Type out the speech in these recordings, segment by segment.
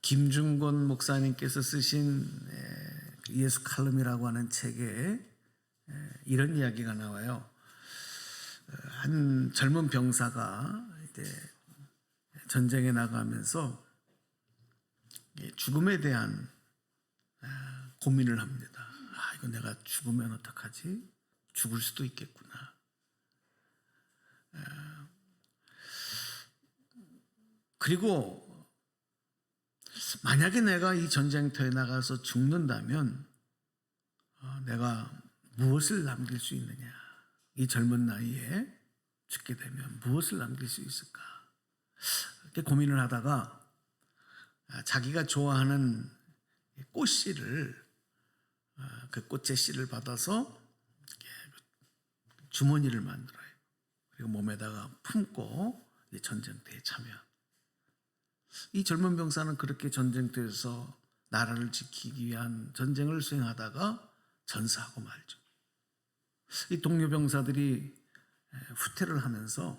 김중곤 목사님께서 쓰신 예수 칼럼이라고 하는 책에 이런 이야기가 나와요. 한 젊은 병사가 이제 전쟁에 나가면서 죽음에 대한 고민을 합니다. 이거 내가 죽으면 어떡하지? 죽을 수도 있겠구나. 그리고 만약에 내가 이 전쟁터에 나가서 죽는다면 내가 무엇을 남길 수 있느냐? 이 젊은 나이에 죽게 되면 무엇을 남길 수 있을까? 이렇게 고민을 하다가 자기가 좋아하는 꽃씨를 그 꽃의 씨를 받아서 주머니를 만들어요. 그리고 몸에다가 품고 전쟁터에 참여합니다. 이 젊은 병사는 그렇게 전쟁터에서 나라를 지키기 위한 전쟁을 수행하다가 전사하고 말죠. 이 동료 병사들이 후퇴를 하면서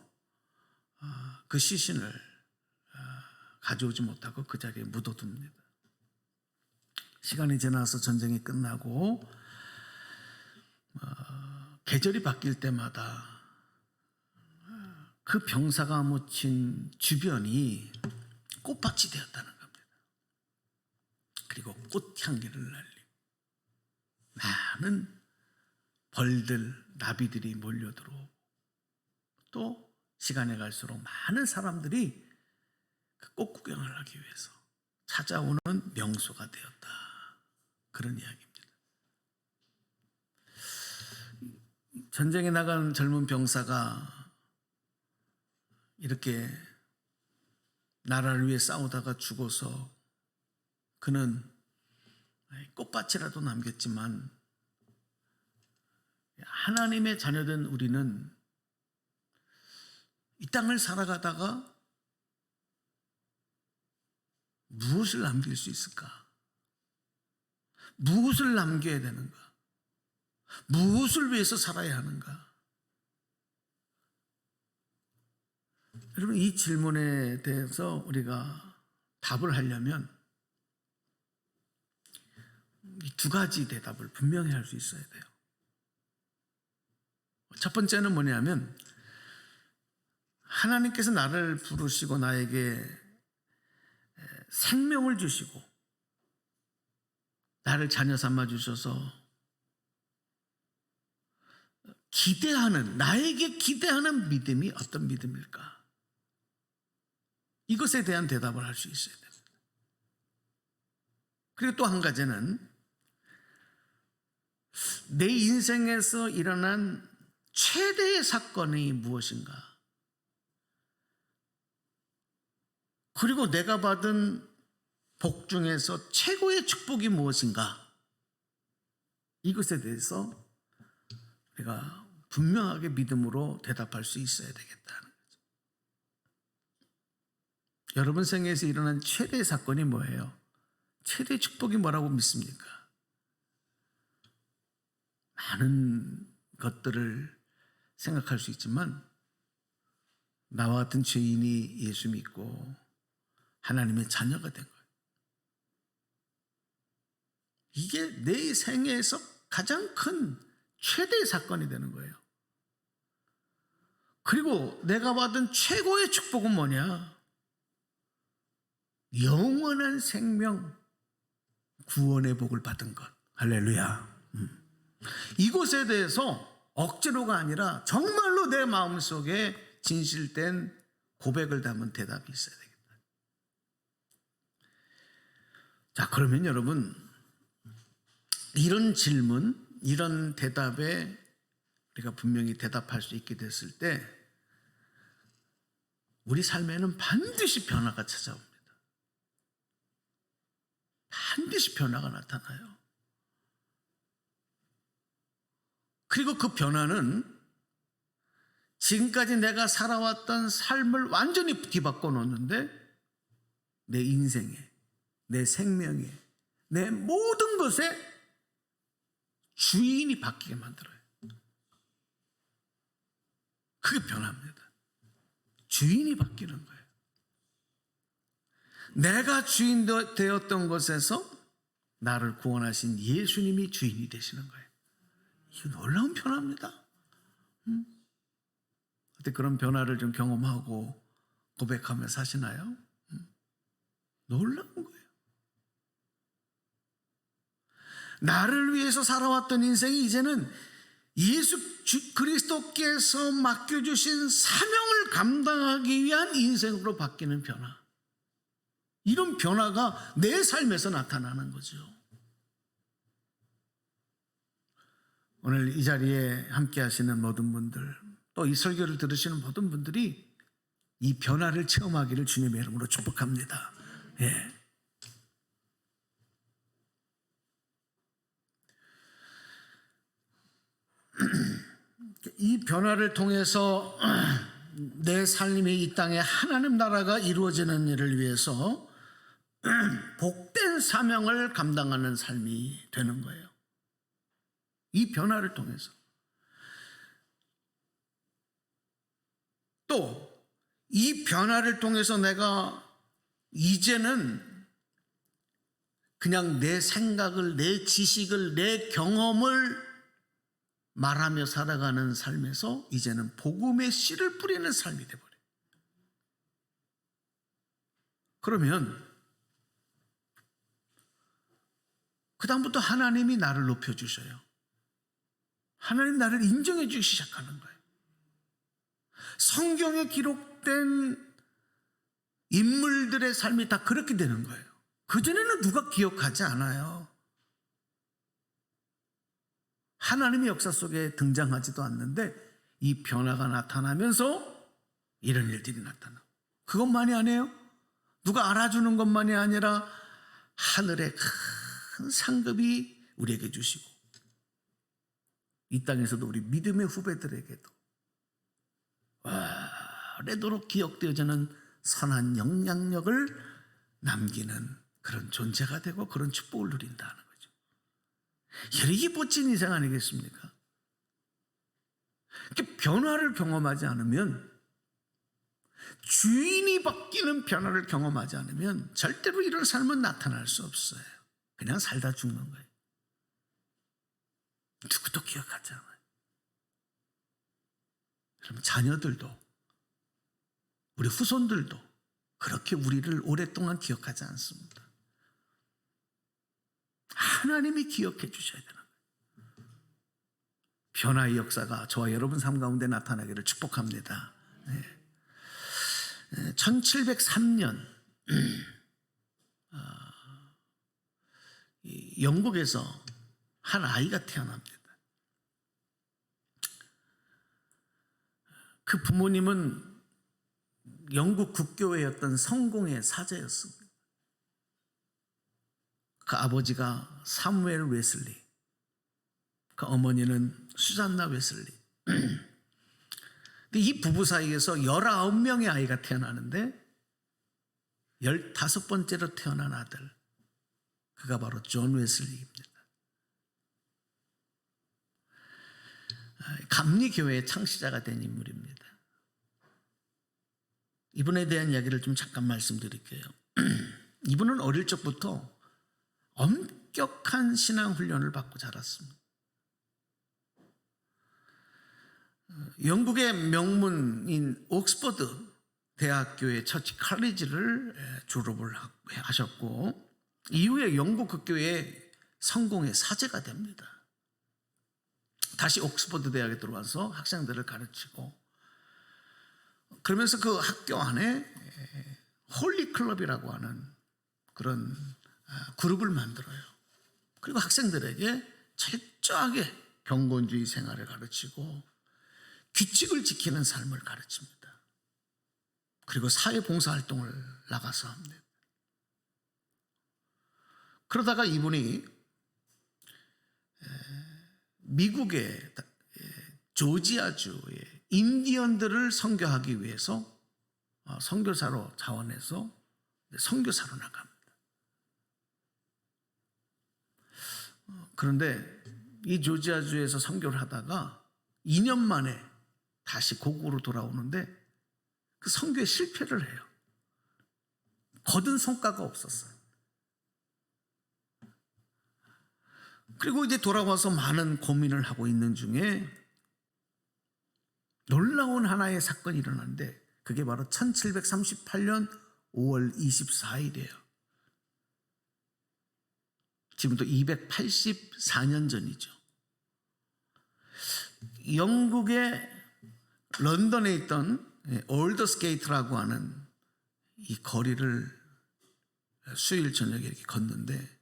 그 시신을 가져오지 못하고 그 자리에 묻어둡니다. 시간이 지나서 전쟁이 끝나고 계절이 바뀔 때마다 그 병사가 묻힌 주변이 꽃밭이 되었다는 겁니다. 그리고 꽃향기를 날리고 많은 벌들, 나비들이 몰려들어오고 또 시간이 갈수록 많은 사람들이 그 꽃 구경을 하기 위해서 찾아오는 명소가 되었다. 그런 이야기입니다. 전쟁에 나간 젊은 병사가 이렇게 나라를 위해 싸우다가 죽어서 그는 꽃밭이라도 남겼지만 하나님의 자녀된 우리는 이 땅을 살아가다가 무엇을 남길 수 있을까? 무엇을 남겨야 되는가? 무엇을 위해서 살아야 하는가? 여러분, 이 질문에 대해서 우리가 답을 하려면 이 두 가지 대답을 분명히 할 수 있어야 돼요. 첫 번째는 뭐냐면 하나님께서 나를 부르시고 나에게 생명을 주시고 나를 자녀 삼아 주셔서 나에게 기대하는 믿음이 어떤 믿음일까? 이것에 대한 대답을 할 수 있어야 됩니다. 그리고 또 한 가지는 내 인생에서 일어난 최대의 사건이 무엇인가? 그리고 내가 받은 복 중에서 최고의 축복이 무엇인가? 이것에 대해서 우리가 분명하게 믿음으로 대답할 수 있어야 되겠다는 거죠. 여러분 생애에서 일어난 최대의 사건이 뭐예요? 최대의 축복이 뭐라고 믿습니까? 많은 것들을 생각할 수 있지만 나와 같은 죄인이 예수 믿고 하나님의 자녀가 된 거예요. 이게 내 생애에서 가장 큰 최대의 사건이 되는 거예요. 그리고 내가 받은 최고의 축복은 뭐냐? 영원한 생명, 구원의 복을 받은 것. 할렐루야. 이것에 대해서 억지로가 아니라 정말로 내 마음속에 진실된 고백을 담은 대답이 있어야 되겠다. 자, 그러면 여러분, 이런 질문, 이런 대답에 우리가 분명히 대답할 수 있게 됐을 때 우리 삶에는 반드시 변화가 찾아옵니다. 반드시 변화가 나타나요. 그리고 그 변화는 지금까지 내가 살아왔던 삶을 완전히 뒤바꿔 놓는데 내 인생에, 내 생명에, 내 모든 것에 주인이 바뀌게 만들어요. 그게 변화입니다. 주인이 바뀌는 거예요. 내가 주인 되었던 것에서 나를 구원하신 예수님이 주인이 되시는 거예요. 이거 놀라운 변화입니다. 어때 그런 변화를 좀 경험하고 고백하며 사시나요? 놀라운 거예요. 나를 위해서 살아왔던 인생이 이제는 예수 그리스도께서 맡겨주신 사명을 감당하기 위한 인생으로 바뀌는 변화. 이런 변화가 내 삶에서 나타나는 거죠. 오늘 이 자리에 함께 하시는 모든 분들, 또 이 설교를 들으시는 모든 분들이 이 변화를 체험하기를 주님의 이름으로 축복합니다. 예. 이 변화를 통해서 내 삶이 이 땅에 하나님 나라가 이루어지는 일을 위해서 복된 사명을 감당하는 삶이 되는 거예요. 이 변화를 통해서. 또 이 변화를 통해서 내가 이제는 그냥 내 생각을, 내 지식을, 내 경험을 말하며 살아가는 삶에서 이제는 복음의 씨를 뿌리는 삶이 되어버려요. 그러면 그 다음부터 하나님이 나를 높여주셔요. 하나님 나를 인정해 주기 시작하는 거예요. 성경에 기록된 인물들의 삶이 다 그렇게 되는 거예요. 그전에는 누가 기억하지 않아요. 하나님의 역사 속에 등장하지도 않는데 이 변화가 나타나면서 이런 일들이 나타나고, 그것만이 아니에요. 누가 알아주는 것만이 아니라 하늘의 큰 상급이 우리에게 주시고, 이 땅에서도 우리 믿음의 후배들에게도 오래도록 기억되어지는 선한 영향력을 남기는 그런 존재가 되고 그런 축복을 누린다는 거죠. 이게 멋진 인생 아니겠습니까? 이렇게 변화를 경험하지 않으면, 주인이 바뀌는 변화를 경험하지 않으면 절대로 이런 삶은 나타날 수 없어요. 그냥 살다 죽는 거예요. 누구도 기억하지 않아요. 그럼 자녀들도, 우리 후손들도 그렇게 우리를 오랫동안 기억하지 않습니다. 하나님이 기억해 주셔야 되는 거예요. 변화의 역사가 저와 여러분 삶 가운데 나타나기를 축복합니다. 1703년 영국에서 한 아이가 태어납니다. 그 부모님은 영국 국교회였던 성공의 사제였습니다. 그 아버지가 사무엘 웨슬리, 그 어머니는 수잔나 웨슬리. 근데 이 부부 사이에서 19명의 아이가 태어나는데 15번째로 태어난 아들, 그가 바로 존 웨슬리입니다. 감리교회의 창시자가 된 인물입니다. 이분에 대한 이야기를 좀 잠깐 말씀드릴게요. 이분은 어릴 적부터 엄격한 신앙 훈련을 받고 자랐습니다. 영국의 명문인 옥스퍼드 대학교의 처치 칼리지를 졸업을 하셨고, 이후에 영국 국교의 성공의 사제가 됩니다. 다시 옥스퍼드 대학에 들어와서 학생들을 가르치고, 그러면서 그 학교 안에 홀리 클럽이라고 하는 그런 그룹을 만들어요. 그리고 학생들에게 철저하게 경건주의 생활을 가르치고 규칙을 지키는 삶을 가르칩니다. 그리고 사회봉사활동을 나가서 합니다. 그러다가 이분이 미국의 조지아주의 인디언들을 선교하기 위해서 선교사로 자원해서 선교사로 나갑니다. 그런데 이 조지아주에서 선교를 하다가 2년 만에 다시 고국으로 돌아오는데 그 선교에 실패를 해요. 거둔 성과가 없었어요. 그리고 이제 돌아와서 많은 고민을 하고 있는 중에 놀라운 하나의 사건이 일어났는데 그게 바로 1738년 5월 24일이에요. 지금부터 284년 전이죠. 영국의 런던에 있던 올더스게이트라고 하는 이 거리를 수요일 저녁에 이렇게 걷는데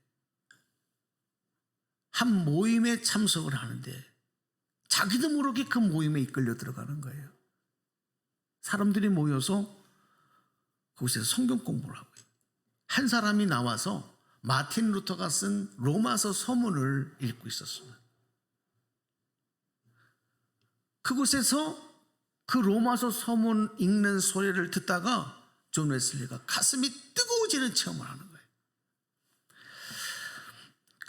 한 모임에 참석을 하는데 자기도 모르게 그 모임에 이끌려 들어가는 거예요. 사람들이 모여서 그곳에서 성경 공부를 하고 있어요. 한 사람이 나와서 마틴 루터가 쓴 로마서 서문을 읽고 있었습니다. 그곳에서 그 로마서 서문 읽는 소리를 듣다가 존 웨슬리가 가슴이 뜨거워지는 체험을 하는 거예요.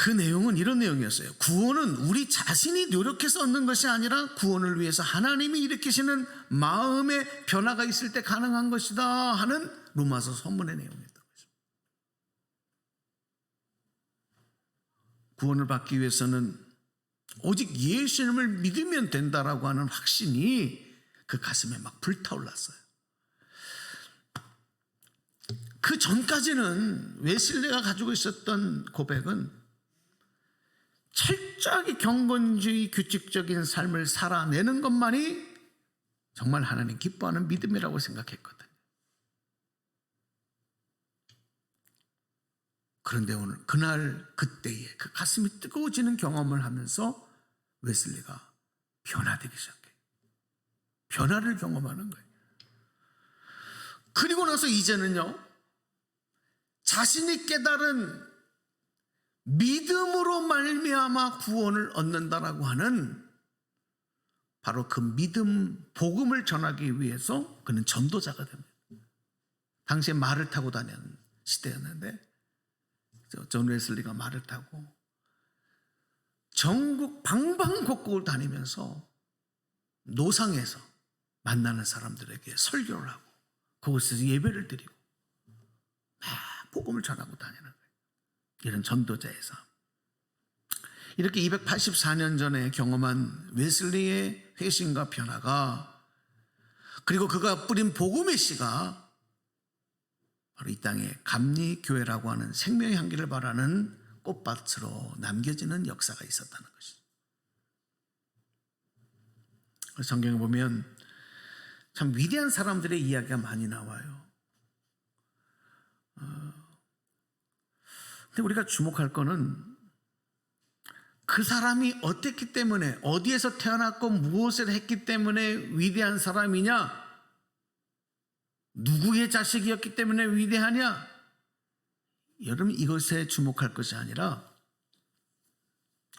그 내용은 이런 내용이었어요. 구원은 우리 자신이 노력해서 얻는 것이 아니라 구원을 위해서 하나님이 일으키시는 마음의 변화가 있을 때 가능한 것이다 하는 로마서 서문의 내용이었던 거죠. 구원을 받기 위해서는 오직 예수님을 믿으면 된다라고 하는 확신이 그 가슴에 막 불타올랐어요. 그 전까지는 웨슬리가 가지고 있었던 고백은 철저하게 경건주의 규칙적인 삶을 살아내는 것만이 정말 하나님 기뻐하는 믿음이라고 생각했거든요. 그런데 오늘 그날 그때에 그 가슴이 뜨거워지는 경험을 하면서 웨슬리가 변화되기 시작해요. 변화를 경험하는 거예요. 그리고 나서 이제는요, 자신이 깨달은 믿음으로 말미암아 구원을 얻는다라고 하는 바로 그 믿음 복음을 전하기 위해서 그는 전도자가 됩니다. 당시에 말을 타고 다니는 시대였는데 존 웨슬리가 말을 타고 전국 방방곡곡을 다니면서 노상에서 만나는 사람들에게 설교를 하고 그곳에서 예배를 드리고 막 복음을 전하고 다니는 거예요. 이런 전도자의 삶. 이렇게 284년 전에 경험한 웨슬리의 회심과 변화가, 그리고 그가 뿌린 복음의 씨가 바로 이 땅에 감리교회라고 하는 생명의 향기를 발하는 꽃밭으로 남겨지는 역사가 있었다는 것이죠. 성경에 보면 참 위대한 사람들의 이야기가 많이 나와요. 근데 우리가 주목할 거는 그 사람이 어땠기 때문에, 어디에서 태어났고 무엇을 했기 때문에 위대한 사람이냐, 누구의 자식이었기 때문에 위대하냐, 여러분 이것에 주목할 것이 아니라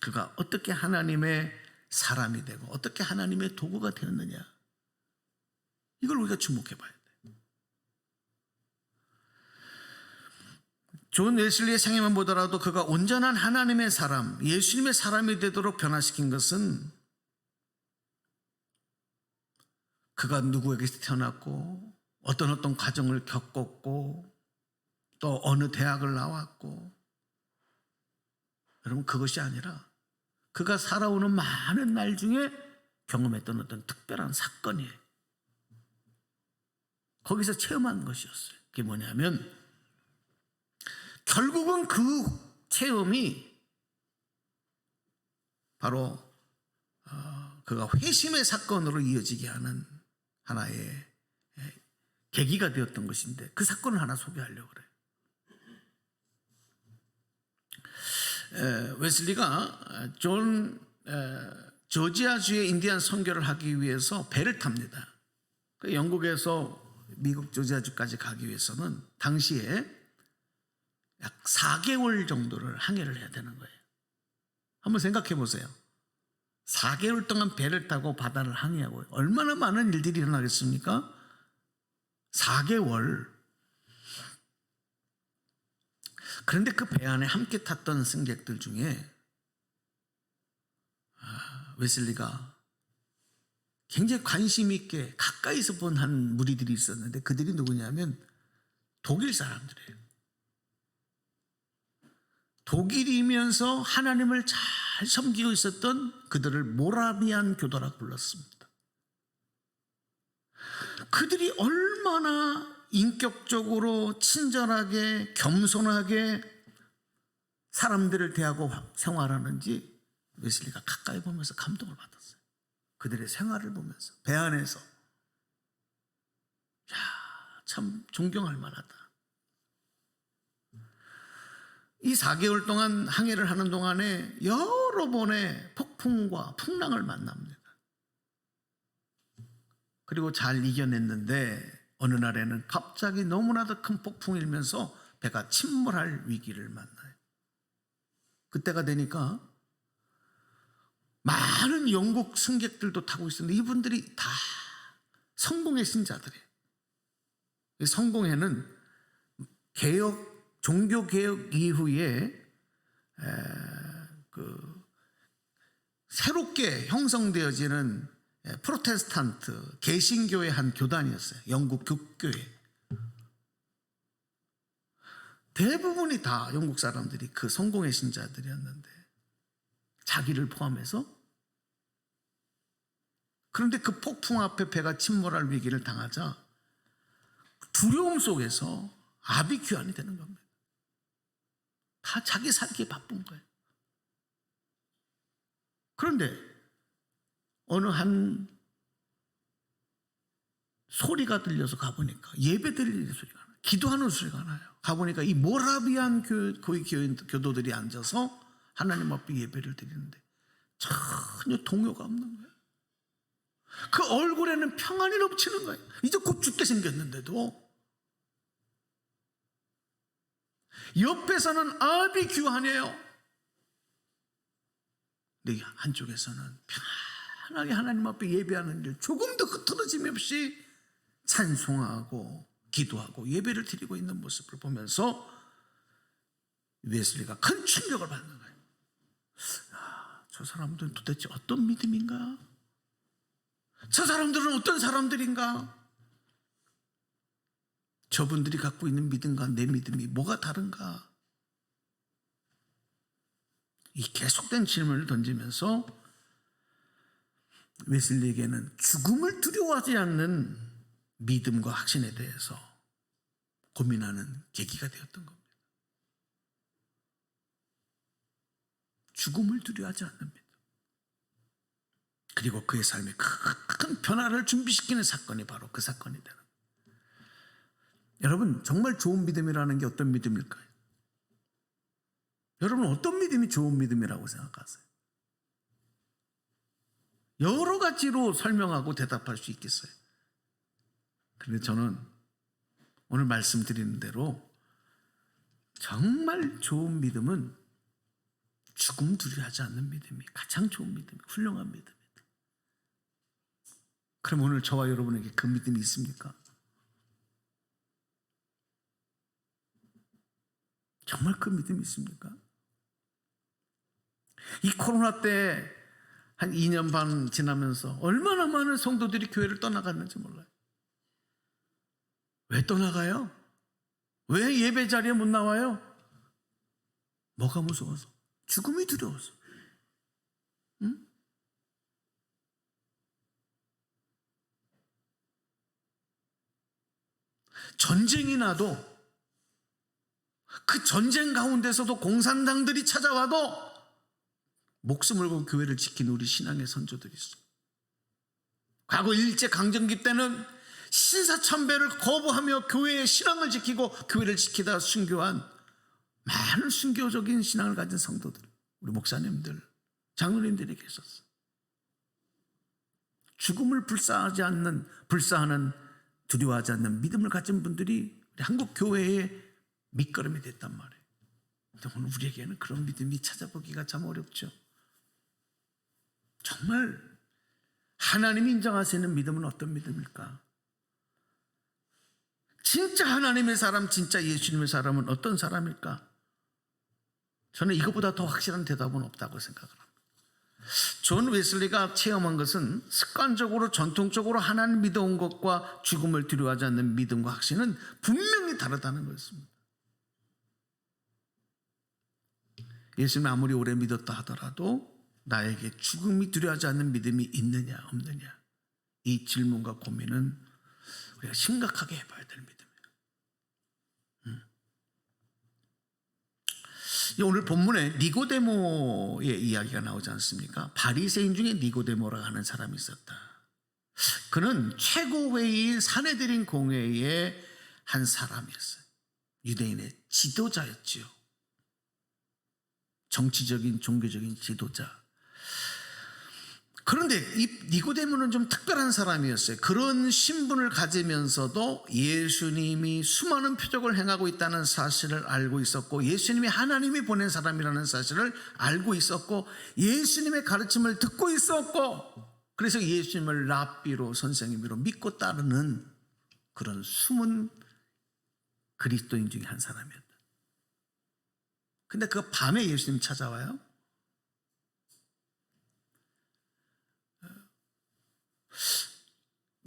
그가 어떻게 하나님의 사람이 되고 어떻게 하나님의 도구가 되었느냐, 이걸 우리가 주목해 봐야 돼요. 존 웨슬리의 생애만 보더라도 그가 온전한 하나님의 사람, 예수님의 사람이 되도록 변화시킨 것은 그가 누구에게서 태어났고 어떤 과정을 겪었고 또 어느 대학을 나왔고, 여러분 그것이 아니라 그가 살아오는 많은 날 중에 경험했던 어떤 특별한 사건이에요. 거기서 체험한 것이었어요. 그게 뭐냐면 결국은 그 체험이 바로 그가 회심의 사건으로 이어지게 하는 하나의 계기가 되었던 것인데, 그 사건을 하나 소개하려고 그래요. 웨슬리가 조지아주의 인디안 선교를 하기 위해서 배를 탑니다. 영국에서 미국 조지아주까지 가기 위해서는 당시에 약 4개월 정도를 항해를 해야 되는 거예요. 한번 생각해 보세요. 4개월 동안 배를 타고 바다를 항해하고 얼마나 많은 일들이 일어나겠습니까? 4개월. 그런데 그 배 안에 함께 탔던 승객들 중에 웨슬리가 굉장히 관심 있게 가까이서 본 한 무리들이 있었는데, 그들이 누구냐면 독일 사람들이에요. 독일이면서 하나님을 잘 섬기고 있었던 그들을 모라비안 교도라고 불렀습니다. 그들이 얼마나 인격적으로 친절하게 겸손하게 사람들을 대하고 생활하는지 웨슬리가 가까이 보면서 감동을 받았어요. 그들의 생활을 보면서 배 안에서 참 존경할 만하다. 이 4개월 동안 항해를 하는 동안에 여러 번의 폭풍과 풍랑을 만납니다. 그리고 잘 이겨냈는데 어느 날에는 갑자기 너무나도 큰 폭풍이 일면서 배가 침몰할 위기를 만나요. 그때가 되니까 많은 영국 승객들도 타고 있었는데 이분들이 다 성공의 신자들이에요. 성공회는 종교개혁 이후에 새롭게 형성되어지는 프로테스탄트 개신교의 한 교단이었어요. 영국 교회. 대부분이 다 영국 사람들이 그 성공의 신자들이었는데 자기를 포함해서. 그런데 그 폭풍 앞에 배가 침몰할 위기를 당하자 두려움 속에서 아비규환이 되는 겁니다. 다 자기 살기에 바쁜 거예요. 그런데 어느 한 소리가 들려서 가보니까 예배 드리는 소리가 나요. 기도하는 소리가 나요. 가보니까 이 모라비안 교도들이 앉아서 하나님 앞에 예배를 드리는데 전혀 동요가 없는 거예요. 그 얼굴에는 평안이 넘치는 거예요. 이제 곧 죽게 생겼는데도 옆에서는 아비규환이에요. 근데 한쪽에서는 편안하게 하나님 앞에 예배하는 일 조금도 흐트러짐 없이 찬송하고 기도하고 예배를 드리고 있는 모습을 보면서 웨슬리가 큰 충격을 받는 거예요. 저 사람들은 도대체 어떤 믿음인가? 저 사람들은 어떤 사람들인가? 저분들이 갖고 있는 믿음과 내 믿음이 뭐가 다른가? 이 계속된 질문을 던지면서 웨슬리에게는 죽음을 두려워하지 않는 믿음과 확신에 대해서 고민하는 계기가 되었던 겁니다. 죽음을 두려워하지 않는 믿음. 그리고 그의 삶에 큰 변화를 준비시키는 사건이 바로 그 사건이 되는 거예요. 여러분, 정말 좋은 믿음이라는 게 어떤 믿음일까요? 여러분, 어떤 믿음이 좋은 믿음이라고 생각하세요? 여러 가지로 설명하고 대답할 수 있겠어요. 그런데 저는 오늘 말씀드리는 대로 정말 좋은 믿음은 죽음 두려워하지 않는 믿음이 가장 좋은 믿음이 훌륭한 믿음입니다. 그럼 오늘 저와 여러분에게 그 믿음이 있습니까? 정말 그 믿음이 있습니까? 이 코로나 때 한 2년 반 지나면서 얼마나 많은 성도들이 교회를 떠나갔는지 몰라요. 왜 떠나가요? 왜 예배 자리에 못 나와요? 뭐가 무서워서? 죽음이 두려워서. 응? 전쟁이 나도 그 전쟁 가운데서도 공산당들이 찾아와도 목숨을 걸고 교회를 지킨 우리 신앙의 선조들이 있어요. 과거 일제강점기 때는 신사참배를 거부하며 교회의 신앙을 지키고 교회를 지키다 순교한 많은 순교적인 신앙을 가진 성도들, 우리 목사님들, 장로님들이 계셨어요. 죽음을 불사하는 두려워하지 않는 믿음을 가진 분들이 우리 한국 교회의 밑거름이 됐단 말이에요. 근데 오늘 우리에게는 그런 믿음이 찾아보기가 참 어렵죠. 정말 하나님이 인정하시는 믿음은 어떤 믿음일까? 진짜 하나님의 사람, 진짜 예수님의 사람은 어떤 사람일까? 저는 이것보다 더 확실한 대답은 없다고 생각을 합니다. 존 웨슬리가 체험한 것은 습관적으로 전통적으로 하나님 믿어온 것과 죽음을 두려워하지 않는 믿음과 확신은 분명히 다르다는 것입니다. 예수님 아무리 오래 믿었다 하더라도 나에게 죽음이 두려워하지 않는 믿음이 있느냐 없느냐, 이 질문과 고민은 우리가 심각하게 해봐야 될 믿음이에요. 오늘 본문에 니고데모의 이야기가 나오지 않습니까? 바리새인 중에 니고데모라고 하는 사람이 있었다. 그는 최고회의인 산헤드린 공회의 한 사람이었어요. 유대인의 지도자였지요. 정치적인 종교적인 지도자. 그런데 이 니고데모는 좀 특별한 사람이었어요. 그런 신분을 가지면서도 예수님이 수많은 표적을 행하고 있다는 사실을 알고 있었고, 예수님이 하나님이 보낸 사람이라는 사실을 알고 있었고, 예수님의 가르침을 듣고 있었고, 그래서 예수님을 랍비로, 선생님으로 믿고 따르는 그런 숨은 그리스도인 중에 한 사람이었다. 근데 그 밤에 예수님이 찾아와요.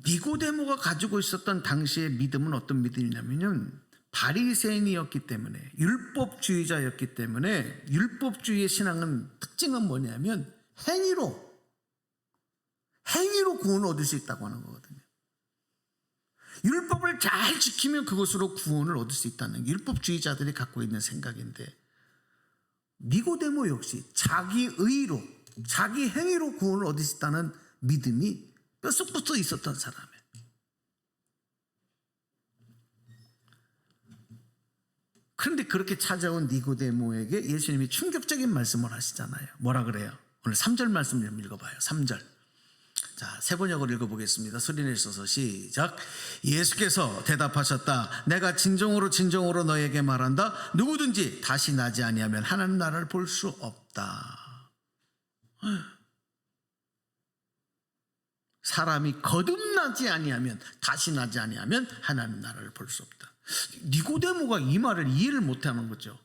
니고데모가 가지고 있었던 당시의 믿음은 어떤 믿음이냐면, 바리새인이었기 때문에, 율법주의자였기 때문에, 율법주의의 신앙은 특징은 뭐냐면 행위로 구원을 얻을 수 있다고 하는 거거든요. 율법을 잘 지키면 그것으로 구원을 얻을 수 있다는 게 율법주의자들이 갖고 있는 생각인데, 니고데모 역시 자기 의로, 자기 행위로 구원을 얻을 수 있다는 믿음이 뼛속부터 있었던 사람이에요. 그런데 그렇게 찾아온 니고데모에게 예수님이 충격적인 말씀을 하시잖아요. 뭐라 그래요? 오늘 3절 말씀 좀 읽어봐요. 3절. 자, 세번역을 읽어보겠습니다. 소리내셔서 시작. 예수께서 대답하셨다. 내가 진정으로 너에게 말한다. 누구든지 다시 나지 아니하면 하나님 나라를 볼 수 없다. 사람이 거듭나지 아니하면, 다시 나지 아니하면 하나님 나라를 볼 수 없다. 니고데모가 이 말을 이해를 못하는 거죠.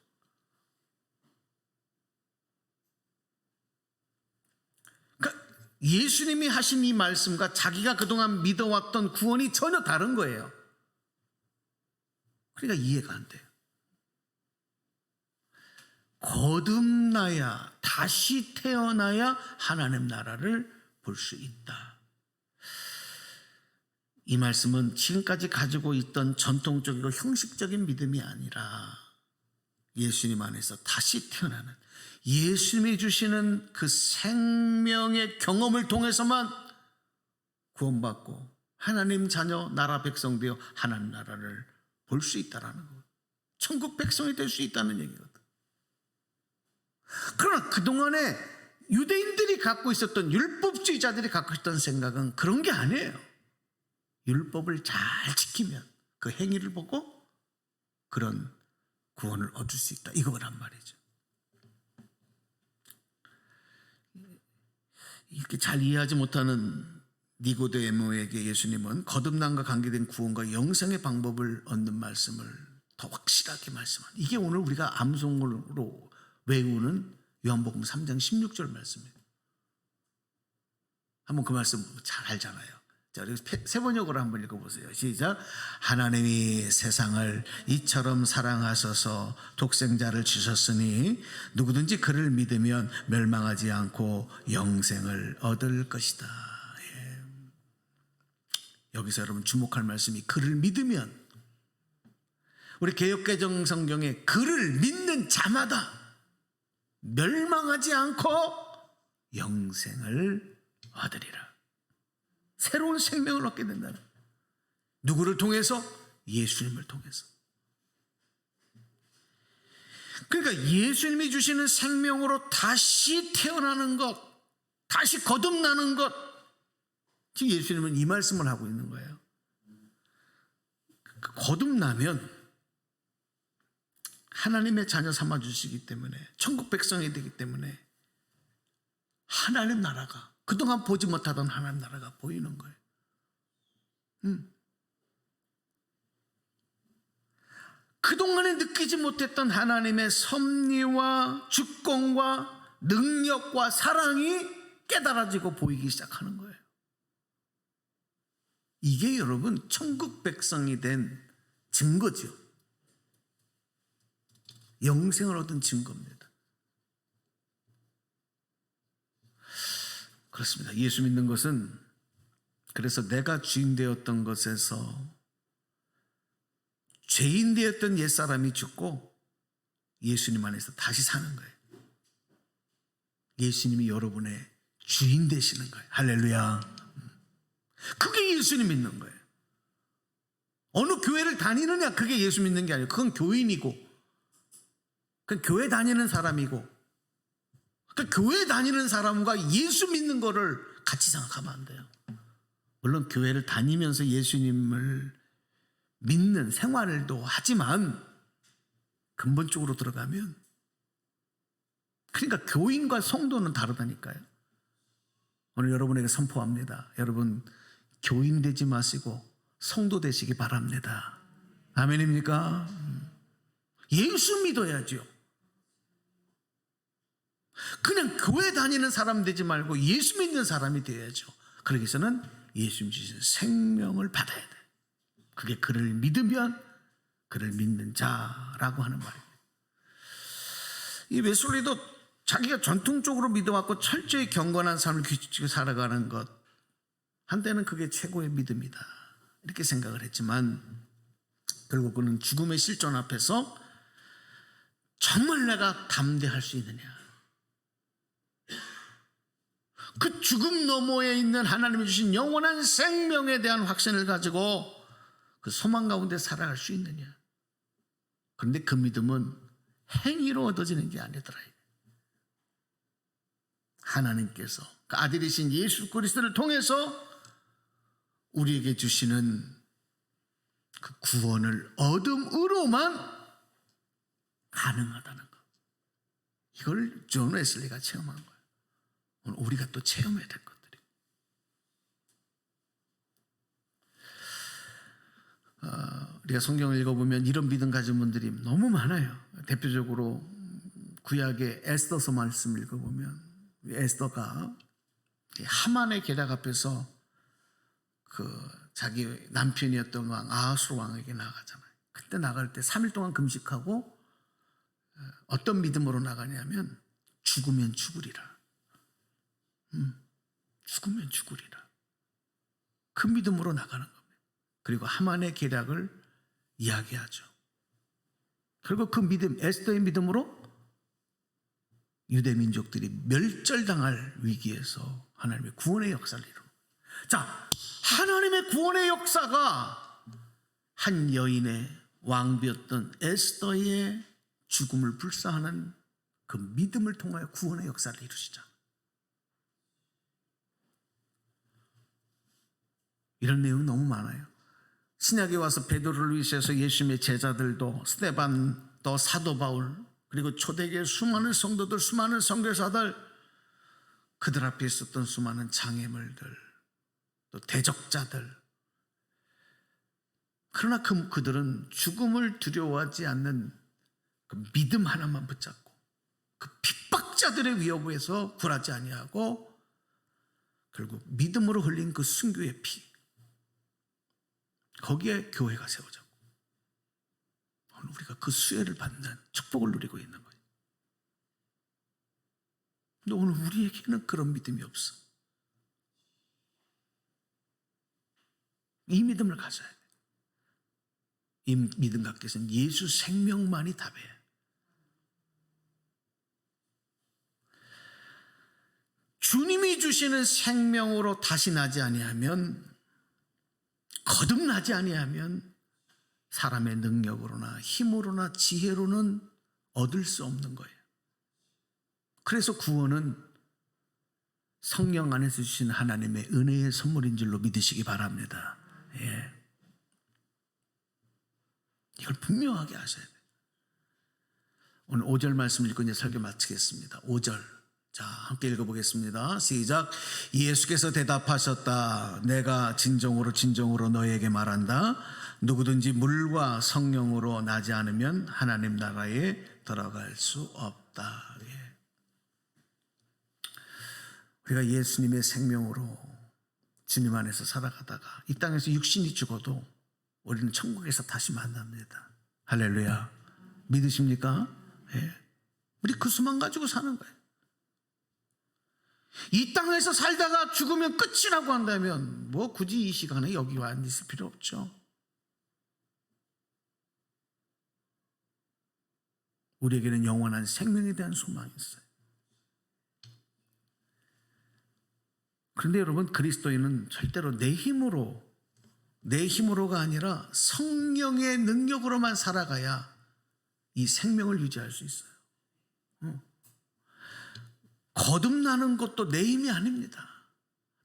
그러니까 예수님이 하신 이 말씀과 자기가 그동안 믿어왔던 구원이 전혀 다른 거예요. 그러니까 이해가 안 돼요. 거듭나야, 다시 태어나야 하나님 나라를 볼 수 있다. 이 말씀은 지금까지 가지고 있던 전통적이고 형식적인 믿음이 아니라 예수님 안에서 다시 태어나는, 예수님이 주시는 그 생명의 경험을 통해서만 구원받고 하나님 자녀, 나라 백성 되어 하나님 나라를 볼 수 있다는 것, 천국 백성이 될 수 있다는 얘기거든. 그러나 그동안에 유대인들이 갖고 있었던, 율법주의자들이 갖고 있던 생각은 그런 게 아니에요. 율법을 잘 지키면 그 행위를 보고 그런 구원을 얻을 수 있다, 이거란 말이죠. 이렇게 잘 이해하지 못하는 니고데모에게 예수님은 거듭남과 관계된 구원과 영생의 방법을 얻는 말씀을 더 확실하게 말씀합니다. 이게 오늘 우리가 암송으로 외우는 요한복음 3장 16절 말씀이에요. 한번 그 말씀 잘 알잖아요. 자, 세번역으로 한번 읽어보세요. 시작. 하나님이 세상을 이처럼 사랑하셔서 독생자를 주셨으니 누구든지 그를 믿으면 멸망하지 않고 영생을 얻을 것이다. 예. 여기서 여러분 주목할 말씀이 그를 믿으면, 우리 개역개정 성경에 그를 믿는 자마다 멸망하지 않고 영생을 얻으리라. 새로운 생명을 얻게 된다는, 누구를 통해서? 예수님을 통해서. 그러니까 예수님이 주시는 생명으로 다시 태어나는 것, 다시 거듭나는 것, 지금 예수님은 이 말씀을 하고 있는 거예요. 거듭나면 하나님의 자녀 삼아 주시기 때문에, 천국 백성이 되기 때문에 하나님 나라가, 그동안 보지 못하던 하나님 나라가 보이는 거예요. 그동안에 느끼지 못했던 하나님의 섭리와 주권과 능력과 사랑이 깨달아지고 보이기 시작하는 거예요. 이게 여러분 천국 백성이 된 증거죠. 영생을 얻은 증거입니다. 그렇습니다. 예수 믿는 것은 그래서 내가 주인 되었던 것에서 죄인 되었던 옛사람이 죽고 예수님 안에서 다시 사는 거예요. 예수님이 여러분의 주인 되시는 거예요. 할렐루야. 그게 예수님 믿는 거예요. 어느 교회를 다니느냐 그게 예수 믿는 게 아니에요. 그건 교인이고 그 교회 다니는 사람이고 그 교회 다니는 사람과 예수 믿는 거를 같이 생각하면 안 돼요. 물론 교회를 다니면서 예수님을 믿는 생활도 하지만 근본적으로 들어가면 그러니까 교인과 성도는 다르다니까요. 오늘 여러분에게 선포합니다. 여러분 교인 되지 마시고 성도 되시기 바랍니다. 아멘입니까? 예수 믿어야죠. 그냥 교회 다니는 사람 되지 말고 예수 믿는 사람이 되어야죠. 그러기 위해서는 예수님 주신 생명을 받아야 돼. 그게 그를 믿으면 그를 믿는 자라고 하는 말입니다. 이 웨슬리도 자기가 전통적으로 믿어왔고 철저히 경건한 삶을 규칙지게 살아가는 것, 한때는 그게 최고의 믿음이다 이렇게 생각을 했지만 결국 그는 죽음의 실존 앞에서 정말 내가 담대할 수 있느냐, 그 죽음 너머에 있는 하나님이 주신 영원한 생명에 대한 확신을 가지고 그 소망 가운데 살아갈 수 있느냐. 그런데 그 믿음은 행위로 얻어지는 게 아니더라. 하나님께서 그 아들이신 예수 그리스도를 통해서 우리에게 주시는 그 구원을 얻음으로만 가능하다는 것. 이걸 존 웨슬리가 체험한 거예요. 오늘 우리가 또 체험해야 될 것들이. 우리가 성경을 읽어보면 이런 믿음 가진 분들이 너무 많아요. 대표적으로 구약의 에스더서 말씀을 읽어보면 에스더가 하만의 계략 앞에서 그 자기 남편이었던 왕 아하수르 왕에게 나가잖아요. 그때 나갈 때 3일 동안 금식하고 어떤 믿음으로 나가냐면 죽으면 죽으리라. 죽으면 죽으리라. 그 믿음으로 나가는 겁니다. 그리고 하만의 계략을 이야기하죠. 그리고 그 믿음, 에스더의 믿음으로 유대 민족들이 멸절당할 위기에서 하나님의 구원의 역사를 이루는. 자, 하나님의 구원의 역사가 한 여인의 왕비였던 에스더의 죽음을 불사하는 그 믿음을 통하여 구원의 역사를 이루시자. 이런 내용이 너무 많아요. 신약에 와서 베드로를 위시해서 예수님의 제자들도 스데반도 사도 바울 그리고 초대교회 수많은 성도들 수많은 선교사들 그들 앞에 있었던 수많은 장애물들 또 대적자들 그러나 그들은 죽음을 두려워하지 않는 그 믿음 하나만 붙잡고 그 핍박자들의 위협에서 굴하지 아니하고 결국 믿음으로 흘린 그 순교의 피 거기에 교회가 세워졌고 오늘 우리가 그 수혜를 받는 축복을 누리고 있는 거예요. 근데 오늘 우리에게는 그런 믿음이 없어. 이 믿음을 가져야 돼. 이 믿음 갖기 위해서는 예수 생명만이 답이에요. 주님이 주시는 생명으로 다시 나지 아니하면 거듭나지 아니하면 사람의 능력으로나 힘으로나 지혜로는 얻을 수 없는 거예요. 그래서 구원은 성령 안에서 주신 하나님의 은혜의 선물인 줄로 믿으시기 바랍니다. 예. 이걸 분명하게 하셔야 돼요. 오늘 5절 말씀 읽고 이제 설교 마치겠습니다. 5절. 자, 함께 읽어보겠습니다. 시작. 예수께서 대답하셨다. 내가 진정으로 너에게 말한다. 누구든지 물과 성령으로 나지 않으면 하나님 나라에 들어갈 수 없다. 예. 우리가 예수님의 생명으로 주님 안에서 살아가다가 이 땅에서 육신이 죽어도 우리는 천국에서 다시 만납니다. 할렐루야. 믿으십니까? 예. 우리 그 수만 가지고 사는 거예요. 이 땅에서 살다가 죽으면 끝이라고 한다면 뭐 굳이 이 시간에 여기 와 있을 필요 없죠. 우리에게는 영원한 생명에 대한 소망이 있어요. 그런데 여러분, 그리스도인은 절대로 내 힘으로가 아니라 성령의 능력으로만 살아가야 이 생명을 유지할 수 있어요. 거듭나는 것도 내 힘이 아닙니다.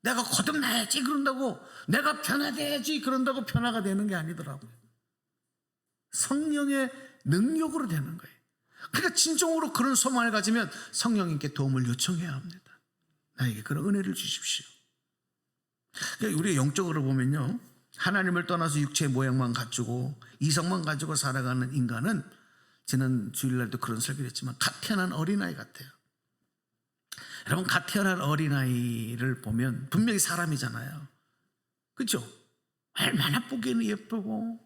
내가 거듭나야지 그런다고, 내가 변화돼야지 그런다고 변화가 되는 게 아니더라고요. 성령의 능력으로 되는 거예요. 그러니까 진정으로 그런 소망을 가지면 성령님께 도움을 요청해야 합니다. 나에게 그런 은혜를 주십시오. 그러니까 우리 영적으로 보면요, 하나님을 떠나서 육체의 모양만 갖추고 이성만 가지고 살아가는 인간은, 지난 주일날도 그런 설교를 했지만 갓 태어난 어린아이 같아요. 여러분, 갓 태어난 어린아이를 보면 분명히 사람이잖아요. 그렇죠? 얼마나 보기에는 예쁘고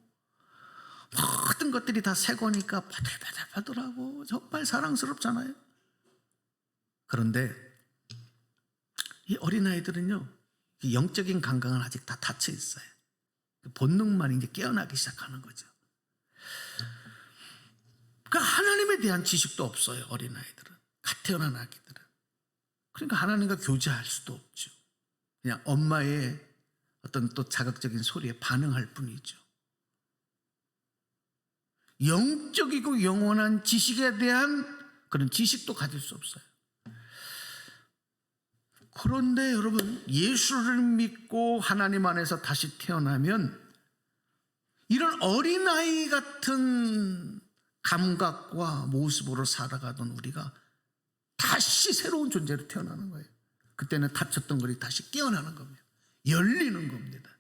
모든 것들이 다 새 거니까 바들바들하고 정말 사랑스럽잖아요. 그런데 이 어린아이들은요, 영적인 감각은 아직 다 닫혀 있어요. 본능만 이제 깨어나기 시작하는 거죠. 그러니까 하나님에 대한 지식도 없어요, 어린아이들은. 갓 태어난 아기들은. 그러니까 하나님과 교제할 수도 없죠. 그냥 엄마의 어떤 또 자극적인 소리에 반응할 뿐이죠. 영적이고 영원한 지식에 대한 그런 지식도 가질 수 없어요. 그런데 여러분, 예수를 믿고 하나님 안에서 다시 태어나면 이런 어린아이 같은 감각과 모습으로 살아가던 우리가 다시 새로운 존재로 태어나는 거예요. 그때는 닫혔던 것이 다시 깨어나는 겁니다. 열리는 겁니다.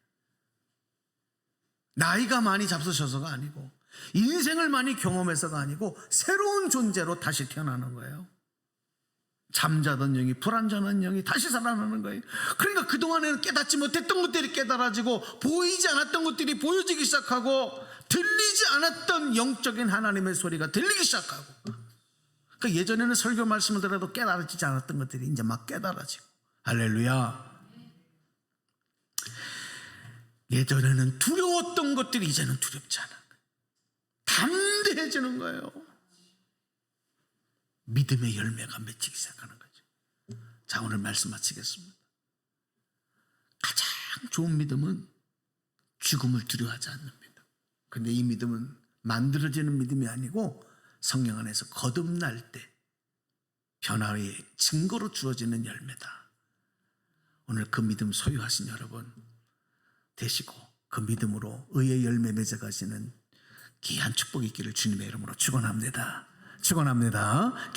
나이가 많이 잡수셔서가 아니고, 인생을 많이 경험해서가 아니고, 새로운 존재로 다시 태어나는 거예요. 잠자던 영이, 불안전한 영이 다시 살아나는 거예요. 그러니까 그동안에는 깨닫지 못했던 것들이 깨달아지고, 보이지 않았던 것들이 보여지기 시작하고, 들리지 않았던 영적인 하나님의 소리가 들리기 시작하고, 그러니까 예전에는 설교 말씀을 들어도 깨달아지지 않았던 것들이 이제 막 깨달아지고. 할렐루야. 예전에는 두려웠던 것들이 이제는 두렵지 않아. 담대해지는 거예요. 믿음의 열매가 맺히기 시작하는 거죠. 자, 오늘 말씀 마치겠습니다. 가장 좋은 믿음은 죽음을 두려워하지 않는 믿음. 그런데 이 믿음은 만들어지는 믿음이 아니고 성령 안에서 거듭날 때 변화의 증거로 주어지는 열매다. 오늘 그 믿음 소유하신 여러분 되시고, 그 믿음으로 의의 열매 맺어가시는 귀한 축복이 있기를 주님의 이름으로 축원합니다. 축원합니다.